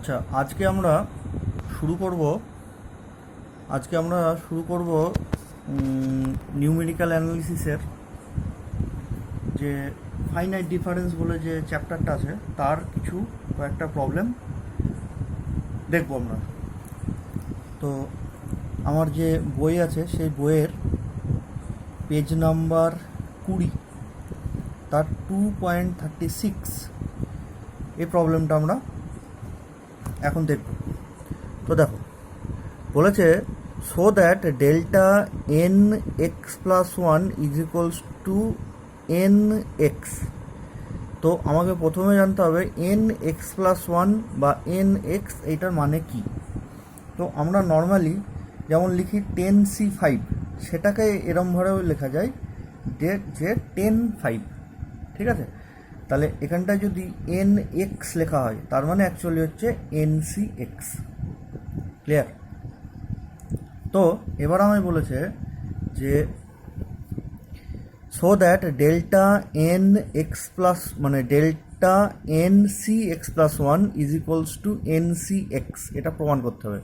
আচ্ছা, শুরু করব আজকে আমরা শুরু করব নিউমেরিক্যাল অ্যানালিসিসের যে ফাইনাইট ডিফারেন্স বলে যে চ্যাপ্টারটা আছে তার কয়েকটা প্রবলেম দেখব আমরা। তো আমার যে বই আছে সেই বইয়ের পেজ নাম্বার 20 তার 2.36 এই প্রবলেমটা আমরা এখন দেখব। তো দেখো, বলেছে so that delta n x plus one is equals to N x. তো আমাকে প্রথমে জানতে হবে এন এক্স প্লাস ওয়ান বা এন এক্স এইটার মানে কি। তো আমরা নর্মালি যেমন লিখি 10C5, সেটাকে এরমভাবেও লেখা যায় যে 10(5), ঠিক আছে। তাহলে এখানটায় যদি এন এক্স লেখা হয় তার মানে অ্যাকচুয়ালি হচ্ছে NC(x). ক্লিয়ার? তো এবার আমায় বলেছে যে so that delta n x plus মানে delta NC(x plus one is equals to NC(x), এটা প্রমাণ করতে হবে।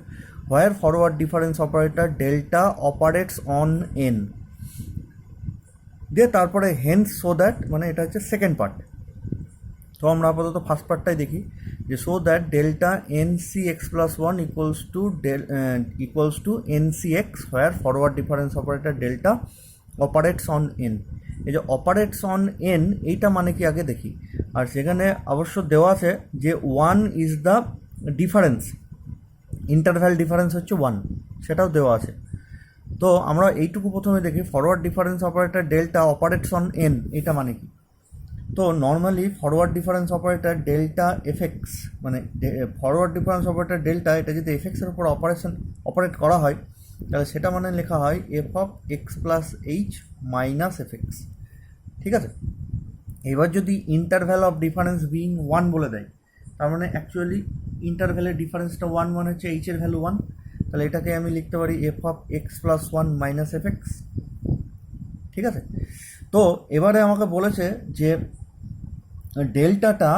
Where forward difference operator delta operates on n দিয়ে তারপরে হেন্স সো দ্যাট, মানে এটা হচ্ছে সেকেন্ড পার্ট। তো আমরা আপাতত ফার্স্ট পার্টটাই দেখি যে so that delta NC(x plus one equals to NC(x) where forward difference operator delta operates on N. এই যে অপারেটস অন এন এইটা মানে কি আগে দেখি। আর সেখানে অবশ্য দেওয়া আছে যে 1 is the difference, interval difference হচ্ছে 1, সেটাও দেওয়া আছে। তো আমরা এইটুকু প্রথমে দেখি, forward difference operator delta operates on N এইটা মানে কি। তো normally forward difference operator delta FX, মানে ফরওয়ার্ড ডিফারেন্স অপারেটর ডেল্টা, এটা যদি এফএক্সের উপর অপারেট করা হয় তাহলে সেটা মানে লেখা হয় f(x plus h minus FX), ঠিক আছে। এবার যদি ইন্টারভ্যাল অফ ডিফারেন্স বিং 1 বলে দেয়, তার মানে অ্যাকচুয়ালি ইন্টারভ্যালের ডিফারেন্সটা 1 মানে হচ্ছে h এর ভ্যালু 1, তাহলে এটাকে আমি লিখতে পারি f(x plus one minus FX), ঠিক আছে। তো এবারে আমাকে বলেছে যে ডেল্টাটা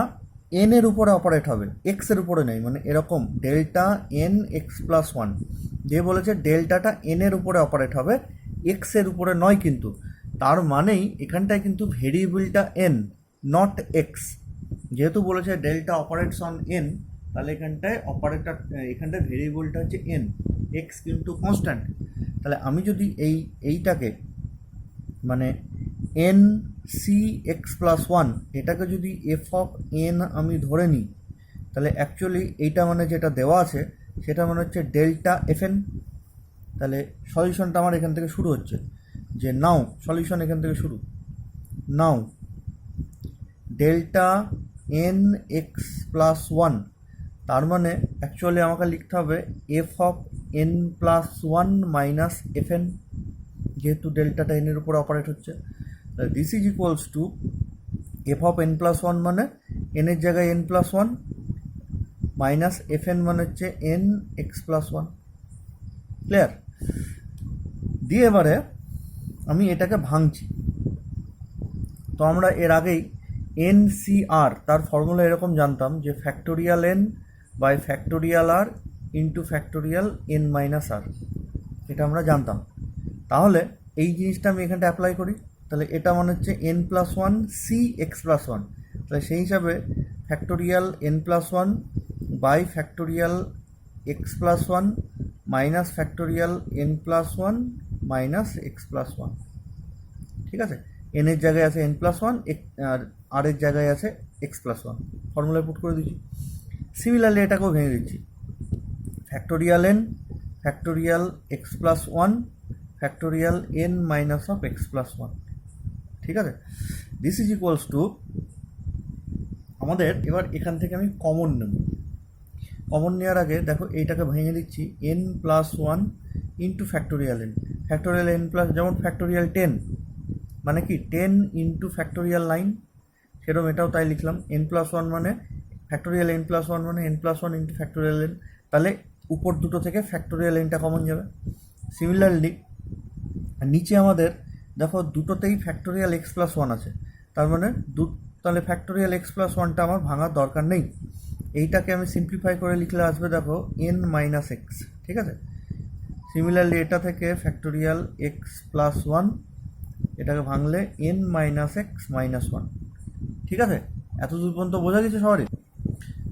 এন এর উপরে অপারেট হবে, এক্সের উপরে নেই, মানে এরকম delta n x plus one যে বলেছে ডেল্টাটা এন এর উপরে অপারেট হবে, এক্সের উপরে নয়। কিন্তু তার মানেই এখানটায় কিন্তু ভেরিয়েবলটা এন, নট এক্স। যেহেতু বলেছে ডেল্টা অপারেটস অন এন, তাহলে এখানটায় ভেরিয়েবলটা হচ্ছে এন, এক্স কিন্তু কনস্ট্যান্ট। তাহলে আমি যদি এইটাকে মানে NC(x প্লাস ওয়ান এটাকে যদি f(n) আমি ধরে নিই, তাহলে অ্যাকচুয়ালি এইটা মানে যেটা দেওয়া আছে সেটা মানে হচ্ছে ডেল্টা FN। তাহলে সলিউশনটা আমার এখান থেকে শুরু হচ্ছে, যে নাও সলিউশন এখান থেকে শুরু। নাও ডেল্টা NX প্লাস ওয়ান, তার মানে অ্যাকচুয়ালি আমাকে লিখতে হবে f(n plus one minus FN), যেহেতু ডেল্টাটা এনের উপর অপারেট হচ্ছে। This is equals two f(n plus one মানে এনের জায়গায় n plus one minus FN মানে হচ্ছে NX প্লাস ওয়ান। ক্লিয়ার? দিয়ে এবারে আমি এটাকে ভাঙছি। তো আমরা এর আগেই NCR তার ফর্মুলা এরকম জানতাম যে factorial n by factorial r into factorial n minus r, এটা আমরা জানতাম। তাহলে এই জিনিসটা আমি এখানটা অ্যাপ্লাই করি, তাহলে এটা মানে হচ্ছে n plus one CX plus one. তাহলে সেই হিসাবে factorial n plus one by factorial x plus one minus factorial n plus one minus x plus one, ঠিক আছে। n এর জায়গায় আছে n প্লাস ওয়ান, আর r এর জায়গায় আছে x প্লাস ওয়ান, ফর্মুলায় পুট করে দিচ্ছি। সিমিলারলি এটাকেও ভেঙে দিচ্ছি, factorial n factorial x plus one factorial n minus of x plus one, ঠিক আছে। দিস ইজ ইকুয়ালস টু, আমাদের এবার এখান থেকে আমি কমন নেব। কমন নেওয়ার আগে দেখো এইটাকে ভেঙে দিচ্ছি, n plus one into factorial n, factorial n plus, যেমন ফ্যাক্টোরিয়াল 10 মানে কি 10 ইন্টু ফ্যাক্টোরিয়াল 9, সেরকম এটাও তাই লিখলাম। n প্লাস ওয়ান মানে ফ্যাক্টোরিয়াল n প্লাস ওয়ান মানে n plus one into factorial n, তাহলে উপর দুটো থেকে ফ্যাক্টোরিয়াল nটা কমন যাবে। সিমিলারলি নিচে আমাদের দেখো দুটোতেই ফ্যাক্টোরিয়াল x প্লাস ওয়ান আছে, তার মানে তাহলে ফ্যাক্টোরিয়াল x প্লাস ওয়ানটা আমার ভাঙার দরকার নেই। এইটাকে আমি সিম্পলিফাই করে লিখলে আসবে দেখো এন মাইনাস এক্স, ঠিক আছে। সিমিলারলি এটা থেকে ফ্যাক্টোরিয়াল এক্স প্লাস ওয়ান, এটাকে ভাঙলে N minus X minus one, ঠিক আছে। এত দূর পর্যন্ত বোঝা গেছে সবারই?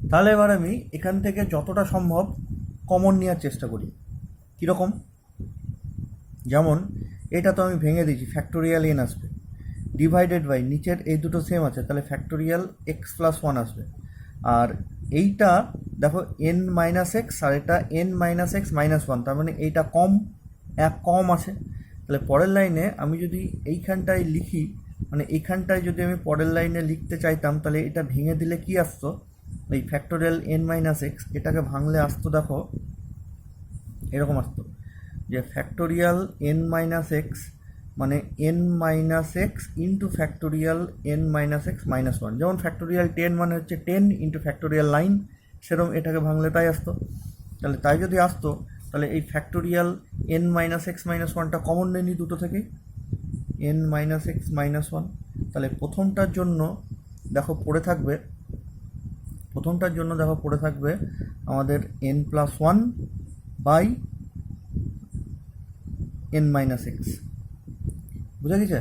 তাহলে এবার আমি এখান থেকে যতটা সম্ভব কমন নেওয়ার চেষ্টা করি। কীরকম? যেমন এটা তো আমি ভেঙে দিয়েছি, ফ্যাক্টোরিয়াল এন আসবে, ডিভাইডেড বাই নিচের এই দুটো সেম আছে, তাহলে ফ্যাক্টোরিয়াল এক্স প্লাস ওয়ান আসবে। আর এইটা দেখো এন মাইনাস এক্স, আর এটা N minus X minus one, তার মানে এইটা কম, এক কম আছে। তাহলে পরের লাইনে আমি যদি এইখানটায় লিখি, মানে এইখানটায় যদি আমি পরের লাইনে লিখতে চাইতাম, তাহলে এটা ভেঙে দিলে কি আসতো, এই ফ্যাক্টোরিয়াল এন মাইনাস এক্স, এটাকে ভাঙলে আসতো দেখো এরকম আসতো যে ফ্যাক্টোরিয়াল এন মাইনাস এক্স মানে N minus x into factorial N minus X minus one. যেমন ফ্যাক্টোরিয়াল 10 মানে হচ্ছে 10 ইন্টু ফ্যাক্টোরিয়াল 9, সেরকম এটাকে ভাঙলে তাই আসতো। তাহলে তাই যদি আসতো, তাহলে এই factorial N minus X minus ওয়ানটা কমন নেই নি দুটো থেকেই, N minus X minus one. তাহলে প্রথমটার জন্য দেখো পড়ে থাকবে, আমাদের N plus one by N minus X, বুঝা গেছে?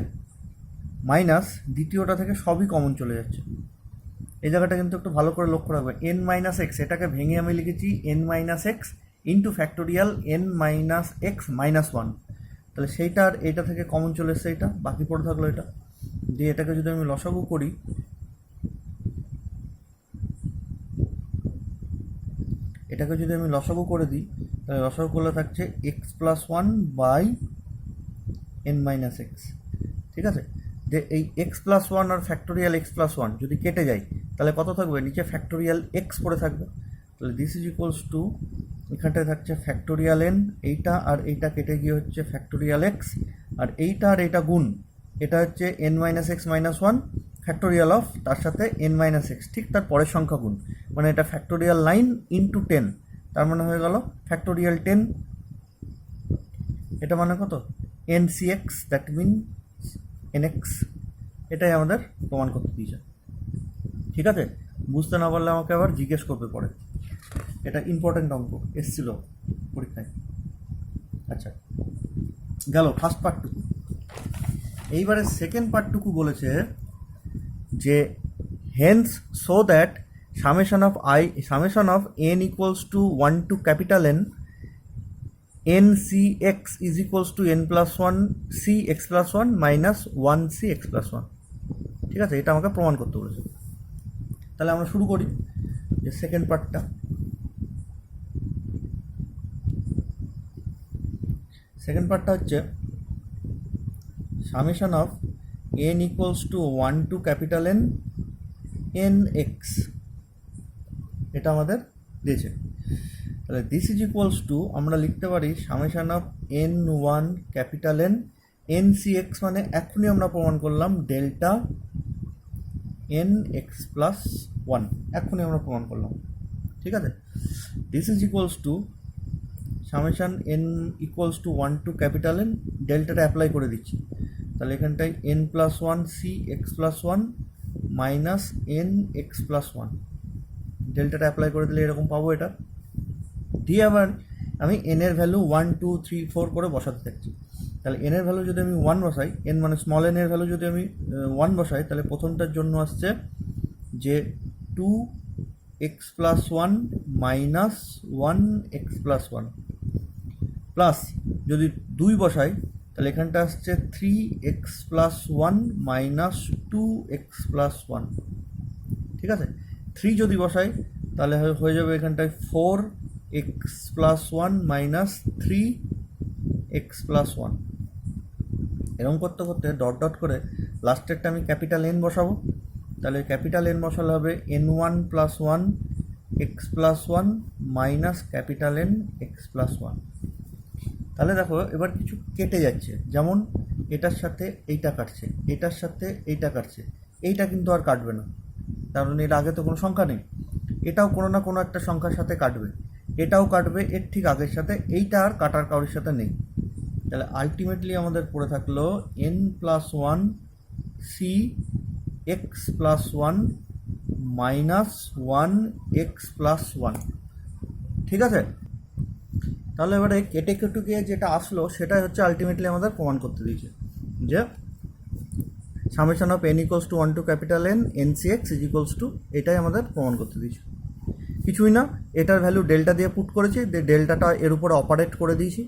মাইনাস দ্বিতীয়টা থেকে সবই কমন চলে যাচ্ছে। এই জায়গাটা কিন্তু একটু ভালো করে লক্ষ্য রাখবে, এন মাইনাস এক্স এটাকে ভেঙে আমি লিখেছি N minus x into factorial N minus X minus one. তাহলে সেইটা আর এইটা থেকে কমন চলে এসছে, এইটা বাকি পড়ে থাকলো এটা দিয়ে। এটাকে যদি আমি লসাগু করি, করে দিই, তাহলে লসাগু করলে থাকছে X plus one by N minus X, ঠিক আছে। যে এই এক্স প্লাস ওয়ান আর ফ্যাক্টোরিয়াল এক্স প্লাস ওয়ান যদি কেটে যায়, তাহলে কত থাকবে? নিচে ফ্যাক্টোরিয়াল এক্স পড়ে থাকবে। তাহলে দিস ইজ ইকুয়ালস টু, এখানটায় থাকছে ফ্যাক্টোরিয়াল এন, এইটা আর এইটা কেটে গিয়ে হচ্ছে ফ্যাক্টোরিয়াল এক্স, আর এইটা আর এইটা গুণ, এটা হচ্ছে N minus X minus one factorial of, তার সাথে এন মাইনাস এক্স, ঠিক তার পরের সংখ্যা গুণ, মানে এটা ফ্যাক্টোরিয়াল 9 ইন্টু 10, তার মানে হয়ে গেল ফ্যাক্টোরিয়াল 10। এটা মানে কত? N C X, that mean N X. এটাই আমাদের প্রমাণ করতে দিয়েছে, ঠিক আছে। বুঝতে না পারলে আমাকে আবার জিজ্ঞেস করবে পরে, এটা ইম্পর্টেন্ট অঙ্ক এসেছিল পরীক্ষায়। আচ্ছা, গেল ফার্স্ট পার্টটুকু। এইবারে সেকেন্ড পার্টটুকু বলেছে যে hence so that summation of N equals to 1 to capital N N C X is equals to N plus one C x plus one minus one C x plus one, ঠিক আছে। এটা আমাকে প্রমাণ করতে বলেছে। তাহলে আমরা শুরু করি যে সেকেন্ড পার্টটা। সেকেন্ড পার্টটা হচ্ছে summation of N equals to 1 to capital N N X, এটা আমাদের দিয়েছে। তাহলে দিস ইজ ইকুয়ালস টু আমরা লিখতে পারি summation of n one capital N N C x, মানে এখনই আমরা প্রমাণ করলাম delta n x plus one, এখনই আমরা প্রমাণ করলাম, ঠিক আছে। This is equals to summation n equals to 1 to capital n, ডেল্টাটা অ্যাপ্লাই করে দিচ্ছি। তাহলে এখানটায় n plus one C x plus one minus n x plus one, ডেল্টাটা অ্যাপ্লাই করে দিলে এরকম পাবো এটা। দিয়ে আবার আমি এন এর ভ্যালু 1 2 3 4 করে বসাতে থাকছি। তাহলে এন এর ভ্যালু যদি আমি 1 বসাই, এন মানে স্মল এন এর ভ্যালু যদি আমি 1 বসাই, তাহলে প্রথমটার জন্য আসছে যে 2 x plus one minus 1 x plus one, plus যদি 2 বসাই, তাহলে এখানটা আসছে 3 x plus one minus 2 x plus one, ঠিক আছে। 3 যদি বসাই তাহলে হয়ে যাবে এখানটায় 4 x plus one minus 3 x plus one. এরকম করতে করতে ডট ডট করে লাস্টেরটা আমি ক্যাপিটাল এন বসাবো। তাহলে ক্যাপিটাল এন বসালে হবে N one plus one x plus one minus capital N x plus one. তাহলে দেখো এবার কিছু কেটে যাচ্ছে, যেমন এটার সাথে এইটা কাটছে, এটার সাথে এইটা কাটছে, এইটা কিন্তু আর কাটবে না, কারণ এর আগে তো কোনো সংখ্যা নেই। এটাও কোনো না কোনো একটা সংখ্যার সাথে কাটবে, এটাও কাটবে এর ঠিক আগের সাথে, এইটা আর কাটার কারোর সাথে নেই। তাহলে আলটিমেটলি আমাদের পড়ে থাকলো N plus one C x plus one -1x+1, ঠিক আছে? তাহলে এবারে কেটে কেটে যেটা আসলো সেটাই হচ্ছে আলটিমেটলি আমাদের প্রমাণ করতে দিয়েছে যে summation of n equals to 1 to capital N NCX is equals to, এটাই আমাদের প্রমাণ করতে দিয়েছে। কিছুই না, এটার ভ্যালু ডেল্টা দিয়ে পুট করেছি, ডেল্টাটা এর উপরে অপারেট করে দিয়েছি,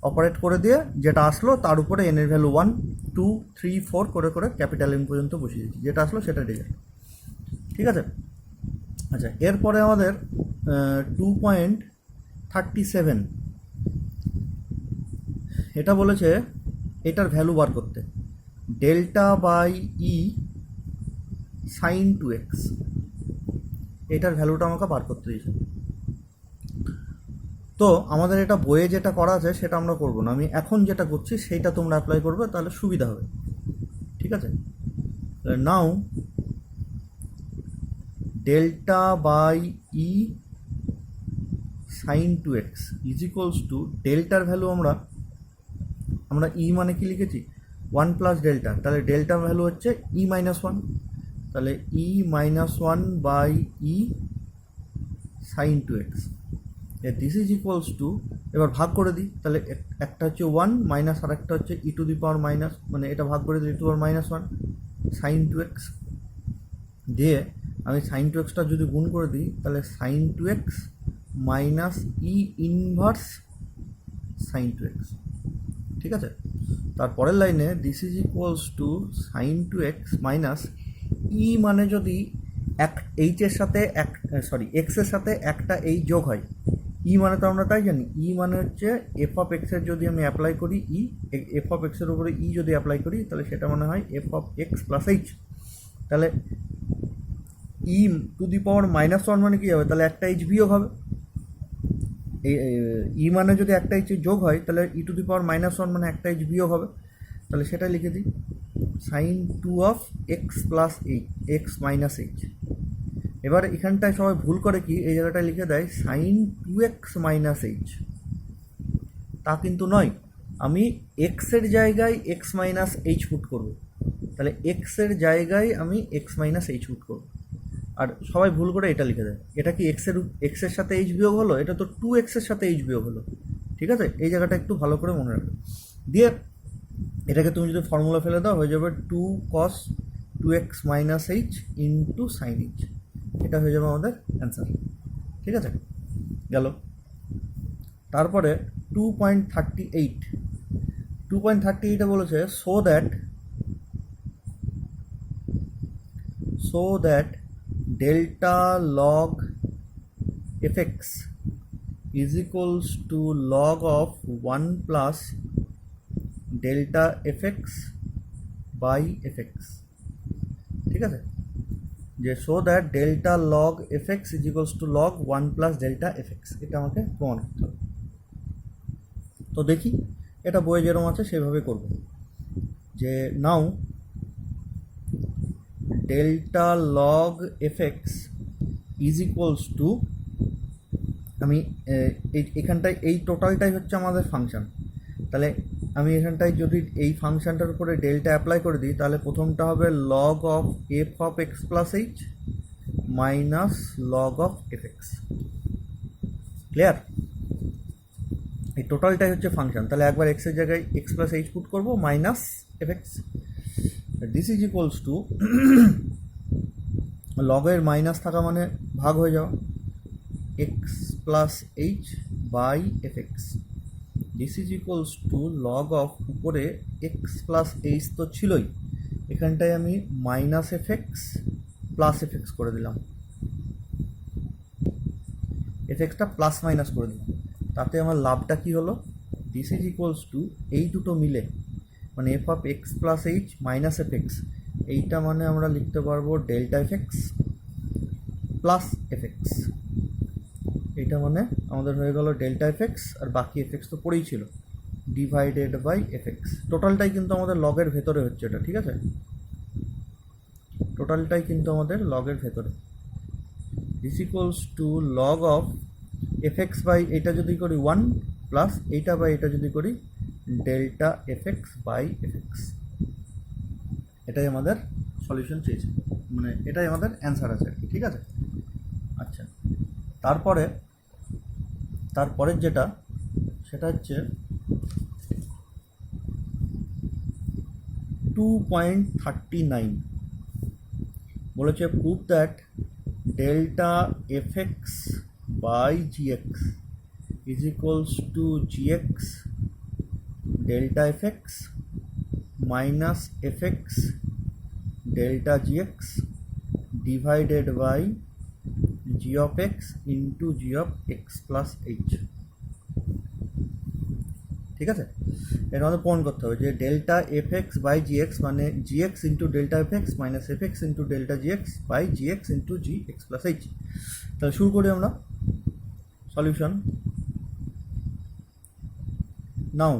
অপারেট করে দিয়ে যেটা আসলো তার উপরে n এর ভ্যালু 1 2 3 4 করে করে ক্যাপিটাল N পর্যন্ত বসিয়ে দিয়েছি, যেটা আসলো সেটা রেজাল্ট, ঠিক আছে? আচ্ছা, এরপরে আমাদের 2.37 এটা বলেছে এটার ভ্যালু বার করতে, delta by e sine 2x, এটার ভ্যালুটা আমাকে বার করতে দিয়েছে। তো আমাদের এটা বইয়ে যেটা করা আছে সেটা আমরা করবো না, আমি এখন যেটা করছি সেইটা তোমরা অ্যাপ্লাই করবে, তাহলে সুবিধা হবে, ঠিক আছে? Now delta by e sine 2x is equals to, ডেল্টার ভ্যালু আমরা ই মানে কি লিখেছি 1 প্লাস ডেল্টা, তাহলে ডেল্টার ভ্যালু হচ্ছে ই মাইনাস 1, তাহলে e minus 1 by e sine 2x, this is equals to, এবার ভাগ করে দিই, তাহলে একটা হচ্ছে 1 মাইনাস আর একটা হচ্ছে ই টু দি পাওয়ার মাইনাস, মানে এটা ভাগ করে দিই e to power minus 1 sine 2x, দিয়ে আমি সাইন 2xটা যদি গুণ করে দিই তাহলে sine 2x minus e inverse sine 2x, ঠিক আছে? তারপরের লাইনে this is equals to sine 2x minus e, মানে যদি এইচের সাথে এক্সের সাথে একটা এই যোগ হয়, ই মানে তো আমরা তাই জানি, ই মানে হচ্ছে এফ অফ এক্সের যদি আমি অ্যাপ্লাই করি ই, এফ অফ এক্সের উপরে ই যদি অ্যাপ্লাই করি তাহলে সেটা মনে হয় F of x plus h, তাহলে ই টু দি পাওয়ার মাইনাস 1 মানে কী হবে, তাহলে একটা এইচ বিয়োগ হবে, ই মানে যদি একটা এইচ যোগ হয় তাহলে ই টু দি পাওয়ার মাইনাস 1 মানে একটা এইচ বিয়োগ হবে, তাহলে সেটা লিখে দিই sine 2 of x plus H X minus H. এবার এখানটায় সবাই ভুল করে কি এই জায়গাটায় লিখে দেয় সাইন 2x মাইনাস এইচ, তা কিন্তু নয়, আমি এক্সের জায়গায় এক্স মাইনাস এইচ পুট করবো, তাহলে এক্সের জায়গায় আমি এক্স মাইনাস এইচ পুট করবো, আর সবাই ভুল করে এটা লিখে দেয়, এটা কি এক্সের সাথে এইচ বিয়োগ হলো, এটা তো 2x এর সাথে এইচ বিয়োগ হলো, ঠিক আছে? এই জায়গাটা একটু ভালো করে মনে রাখবে, দিয়ে এটাকে তুমি যদি ফর্মুলা ফেলে দাও হয়ে যাবে 2 cos 2x minus H into sine h, এটা হয়ে যাবে আমাদের অ্যান্সার, ঠিক আছে? গেল। তারপরে 2.38 বলেছে so that delta log fx is equals to log of 1 plus delta fx by fx, ঠিক আছে? যে so that delta log fx is equals to log 1 plus delta fx, এটা আমাকে প্রমাণ করতে হবে। তো দেখি এটা বইয়ে যেরকম আছে সেভাবে করব, যে now delta log fx is equals to, আমি এখানটায় এই টোটালটাই হচ্ছে আমাদের ফাংশন, তাহলে আমি এখানটায় যদি এই ফাংশনটার উপরে ডেল্টা অ্যাপ্লাই করে দিই তাহলে প্রথমটা হবে log of f of x plus h minus log of F x, clear? এই টোটালটাই হচ্ছে ফাংশন, তাহলে একবার এক্সের জায়গায় এক্স প্লাস এইচ পুট করবো minus f x, this is equals to লগের মাইনাস থাকা মানে ভাগ হয়ে যাওয়া x plus h by F x, this is equals to log of উপরে এক্স প্লাস এইচ তো ছিলই, এখানটায় আমি minus f x plus f x করে দিলাম, এফ এক্সটা প্লাস মাইনাস করে দিলাম, তাতে আমার লাভটা কী হলো, দিস ইজ ইকুয়ালস টু এই দুটো মিলে মানে F of x plus h minus f x, এইটা মানে আমরা লিখতে পারবো delta F x plus f x, এইটা মানে আমাদের হয়ে গেল ডেল্টা এফ এক্স, আর বাকি এফ এক্স তো পড়েই ছিল ডিভাইডেড বাই এফ এক্স, টোটালটাই কিন্তু আমাদের লগের ভেতরে হচ্ছে এটা, ঠিক আছে? টোটালটাই কিন্তু আমাদের লগের ভেতরে, this equals to log of F x by এটা যদি করি 1 প্লাস এইটা বাই এটা যদি করি delta F x by F X, এটাই আমাদের সলিউশন চেয়েছে। মানে এটাই আমাদের অ্যান্সার আছে আর কি, ঠিক আছে। আচ্ছা, তারপরের যেটা সেটা হচ্ছে 2.39 বলেছে prove that delta f x by g x is equals to g x delta f x minus f x delta g x divided by G of x into G of x plus h. ঠিক আছে, এটা আমাদের প্রমাণ করতে হবে যে delta F x by G x মানে g x into delta F x minus f x into delta g x by G x into g x plus h. তাহলে শুরু করি আমরা solution. Now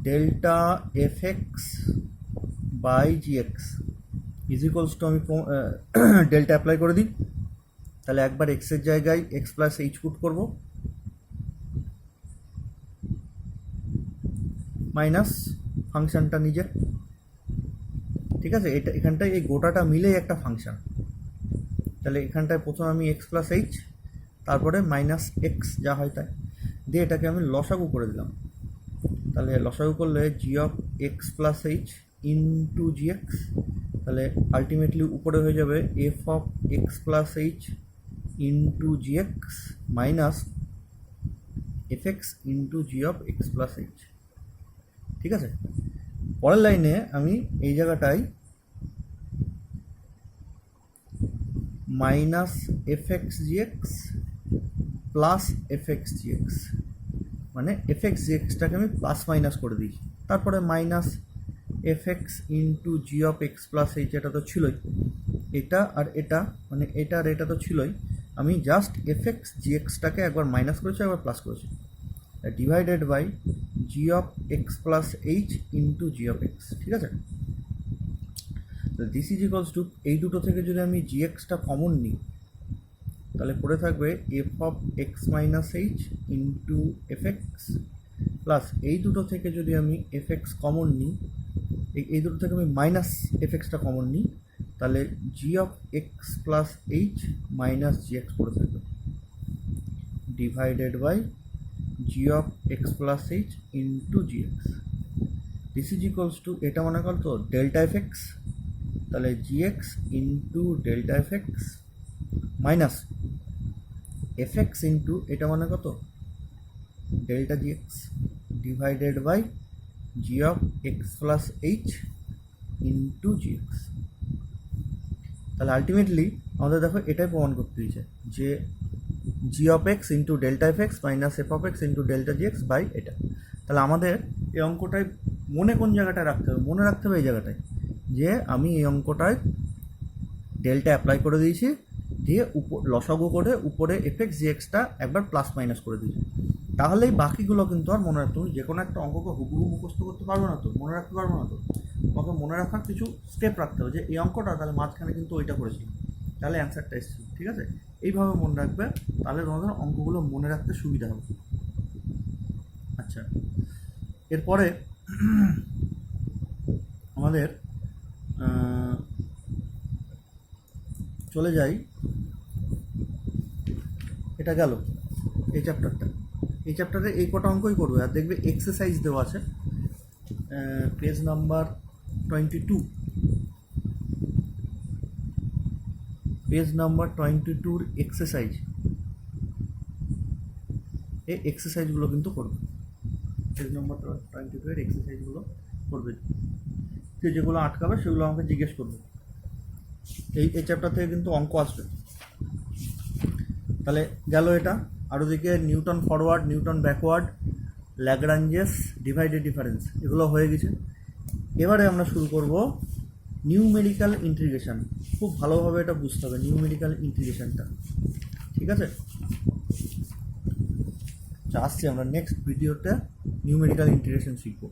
delta F x by G X is equals to আমি delta apply করে দিই, তাহলে একবার এক্সের জায়গায় এক্স প্লাস এইচ পুট করবো মাইনাস ফাংশনটা নিজে, ঠিক আছে। এটা এখানটায় এই গোটাটা মিলেই একটা ফাংশন, তাহলে এখানটায় প্রথমে আমি এক্স প্লাস এইচ তারপরে মাইনাস এক্স যা হয় তাই দিয়ে এটাকে আমি লসাগু করে দিলাম। তাহলে লসাগু করলে g of x plus H into g x, তাহলে আলটিমেটলি উপরে হয়ে যাবে f of x plus H into g x minus f x into G of x plus h. ঠিক আছে, পরের লাইনে আমি এই জায়গাটায় minus f x g x plus f x g x মানে এফ এক্স জি এক্সটাকে আমি প্লাস মাইনাস করে দিয়েছি, তারপরে minus f x into G of x plus H, এটা তো ছিলই, এটা আর এটা মানে এটা আর এটা তো ছিলই, আমি জাস্ট এফ এক্স জি এক্সটাকে একবার মাইনাস করেছি একবার প্লাস করেছি, divided by G of x plus H into G of X. ঠিক আছে, দিস ইজ ইকুয়ালস টু এই দুটো থেকে যদি আমি জি এক্সটা কমন নিই তাহলে পড়ে থাকবে F of x minus H into F x plus এই দুটো থেকে যদি আমি এফ এক্স কমন নিই, এই দুটো থেকে আমি মাইনাস এফ এক্সটা কমন নিই তাহলে g of x plus h minus g x পড়ে থাকবে divided by G of x plus H into g x. This is equals to এটা মনে কর তো ডেল্টা এফ এক্স, তাহলে g x into delta F x minus f x into এটা মানে কত delta g x divided by G of x plus H into g x. তাহলে ultimately আমাদের দেখো এটাই প্রমাণ করতে দিয়েছে যে g of x into delta F x minus f of x into delta g x by এটা। তাহলে আমাদের এই অঙ্কটায় মনে কোন জায়গাটায় রাখতে হবে, মনে রাখতে হবে এই জায়গাটায় যে আমি এই অঙ্কটায় ডেল্টা অ্যাপ্লাই করে দিয়েছি দিয়ে লসাগু করে উপরে এফ এক্স জি এক্সটা একবার প্লাস মাইনাস করে দিয়েছি, তাহলেই বাকিগুলো কিন্তু আর মনে রাখতে হবে। যে কোনো একটা অঙ্ককে হুবহু মুখস্থ করতে পারবো না তো, মনে রাখতে পারবো না তো, তোমাকে মনে রাখার কিছু স্টেপ রাখতে হবে যে এই অঙ্কটা তাহলে মাঝখানে কিন্তু ওইটা করেছি তাহলে অ্যান্সারটা এসেছিল। ঠিক আছে, এইভাবে মনে রাখবে তাহলে তোমাদের অঙ্কগুলো মনে রাখতে সুবিধা হবে। আচ্ছা, এরপরে আমাদের চলে যাই, এটা গেল এই চ্যাপ্টারটা। এই চ্যাপ্টারে এই কটা অঙ্কই করবে আর দেখবে এক্সারসাইজ দেওয়া আছে page number 22, page number 22 exercise, এই এক্সারসাইজগুলো কিন্তু করবে, পেজ নাম্বার 22 এর এক্সারসাইজগুলো করবে, যেগুলো আটকাবে সেগুলো আমাকে জিজ্ঞেস করবে। এই চ্যাপ্টার থেকে কিন্তু অঙ্ক আসবে। তাহলে গেল এটা, আর ওদিকে Newton forward, Newton backward, Lagrange's, divided difference এগুলো হয়ে গেছে। এবারে আমরা শুরু করব নিউমেরিক্যাল ইন্টিগ্রেশন। খুব ভালোভাবে এটা বুঝতে হবে নিউমেরিক্যাল ইন্টিগ্রেশনটা। ঠিক আছে, আসছি আমরা নেক্সট ভিডিওতে নিউমেরিক্যাল ইন্টিগ্রেশন শিখবো।